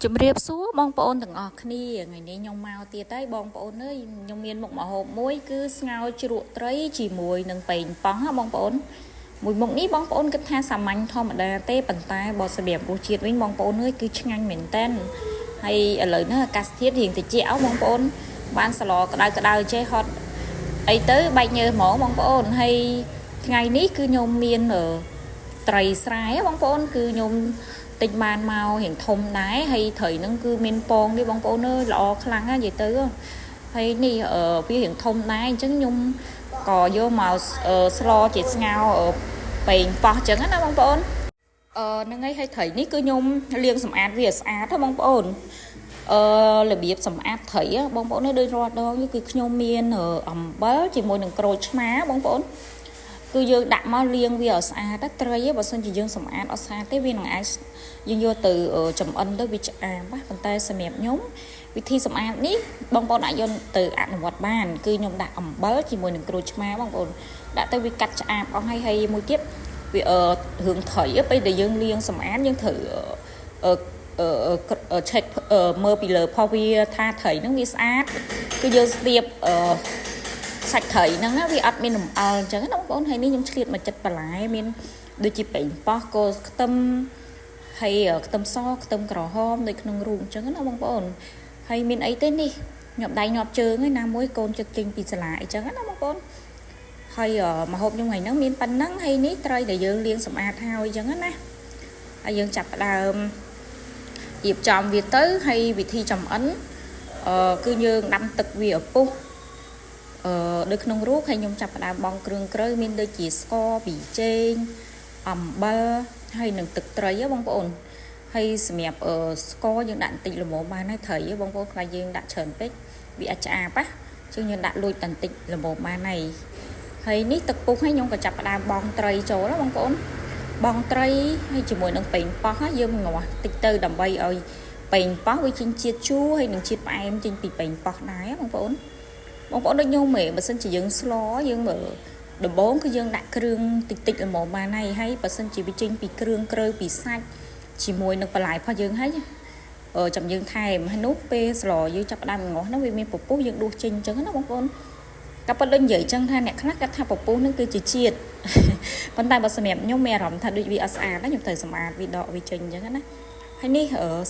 ជំរាបសួរបងប្អូនទាំងអស់គ្នាថ្ងៃនេះខ្ញុំមកទៀតហើយបងប្អូនអើយខ្ញុំមានមុខម្ហូបមួយគឺស្ងោរជ្រក់ត្រីជាមួយនឹងប៉េងប៉ោះណាបងប្អូនមួយមុខនេះបងប្អូនគិតថាសាមញ្ញធម្មតាទេប៉ុន្តែបើសម្រាប់រសជាតិវិញបងប្អូនអើយគឺឆ្ងាញ់មែនតើហើយឥឡូវនេះអាកាសធាតុរៀងតិចបងប្អូនបានសឡក្តៅចេះហត់អីទៅបែកញើសហ្មងបងប្អូនហើយថ្ងៃនេះគឺខ្ញុំមានត្រីស្រែបងប្អូនគឺខ្ញុំតិចបានមករៀងធំដែរហើយត្រីហ្នឹងគឺមានពងនេះបងប្អូនអើយល្អខ្លាំងណាស់និយាយទៅហើយនេះវារៀងធំដែរអញ្ចឹងខ្ញុំក៏យកមកស្លជាស្ងោរប៉េងប៉ោះអញ្ចឹងណាបងប្អូនហ្នឹងហើយត្រីនេះគឺខ្ញុំលាងសម្អាតវាស្អាតណាបងប្អូនរបៀបសម្អាតត្រីបងប្អូនដូចរាល់ដងគឺខ្ញុំមានអំបិលជាមួយនឹងក្រូចឆ្មាបងប្អូនគឺយើងដាក់មកលាងវាឲ្យស្អាតត្រីបើសិនជាយើងសម្អាតអត់ស្អាតទេវានឹងអាចយើងយកទៅចំអិនទៅវាឆ្អាបប៉ុន្តែសម្រាប់ខ្ញុំវិធីសម្អាតនេះបងប្អូនអាចយកទៅអនុវត្តបានគឺខ្ញុំដាក់អំបិលជាមួយនឹងក្រូចឆ្មាបងប្អូនដាក់ទៅវាកាត់ឆ្អាបអស់ហើយមួយទៀតវារឿងត្រីពេលដែលយើងលាងសម្អាតយើងត្រូវcheck មើលពីលើផុសវាថាត្រីហ្នឹងវាស្អាតគឺយើងស្ទាបសាច់ត្រីហ្នឹងណាវាអត់មានលំអល់អញ្ចឹងណាបងប្អូនហើយនេះខ្ញុំឆ្លៀតមកចិត្តបន្លែមានដូចជាប៉េងប៉ោះគល់ខ្ទឹមហើយខ្ទឹមសខ្ទឹមក្រហមដូចក្នុងរូបអញ្ចឹងណាបងប្អូនហើយមានអីទេនេះញាប់ដៃញាប់ជើងឯណាមួយកូនចិត្តចេញពីសាលាអីចឹងណាបងប្អូនហើយម្ហូបខ្ញុំថ្ងៃហ្នឹងមានប៉ុណ្ណឹងហើយនេះត្រីដែលយើងលាងសម្អាតហើយអញ្ចឹងណាហើយយើងចាប់ផ្ដើមរៀបចំវាទៅហើយវិធីចំអិនគឺយើងដាំទឹកវាឪពុះដូចក្នុងរូបហើយខ្ញុំចាប់ផ្ដើមបង់គ្រឿងក្រៅមានដូចជាស្ករប៊ីចេងអំបិលហើយនឹងទឹកត្រីបងប្អូនហើយសម្រាប់ស្ករយើងដាក់បន្តិចល្មមបានហើយត្រីបងប្អូនខ្លាចយើងដាក់ច្រើនពេកវាអាចឆ្អាបជាងយើងដាក់លួចបន្តិចល្មមបានហើយនេះទឹកពុះហើយខ្ញុំក៏ចាប់ផ្ដើមបង់ត្រីចូលបងប្អូនបងត្រីហើយជាមួយនឹងប៉េងប៉ោះយើងងាស់តិចទៅដើម្បីឲ្យប៉េងប៉ោះវាចេញជាតិជូរហើយនឹងជាតិផ្អែមចេញពីប៉េងប៉ោះដែរបងប្អូនដូចខ្ញុំបើសិនជាយើងស្លយើងមើលដំបូងគឺយើងដាក់គ្រឿងតិចល្មមបានហើយបើសិនជាវាចេញពីគ្រឿងក្រៅពីសាច់ជាមួយនឹងបន្លែផុសយើងហើយចាំយើងថែមហើយនោះពេលស្លយើងចាប់ផ្ដើមងាស់ហ្នឹងវាមានពពុះយើងដួសចេញអញ្ចឹងណាបងប្អូនក៏ប៉ុន្តែនិយាយអញ្ចឹងថាអ្នកខ្លះគាត់ថាពពុះហ្នឹងគឺជាជាតិប៉ុន្តែបើសម្រាប់ខ្ញុំមានអារម្មណ៍ថាដូចវាអត់ស្អាតណាខ្ញុំត្រូវសម្អាតវាដកវាចេញអញ្ចឹងណាហើយនេះ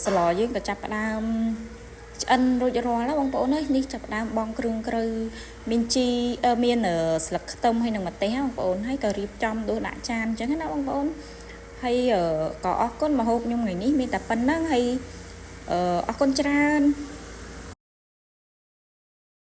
ស្លយើងក៏ចាប់ផ្ដើមឆ្អិនរួចរាល់ណាបងប្អូននេះចាប់ផ្ដើមបងគ្រឿងក្រៅមានជីមានស្លឹកខ្ទឹមហើយនឹងម្ទេសបងប្អូនហើយក៏រៀបចំដួសដាក់ចានអញ្ចឹងណាបងប្អូនហើយក៏អរគុណម្ហូបខ្ញុំថ្ងៃនេះមានតែប៉ុណ្្នឹងហើយអរគុណច្រើន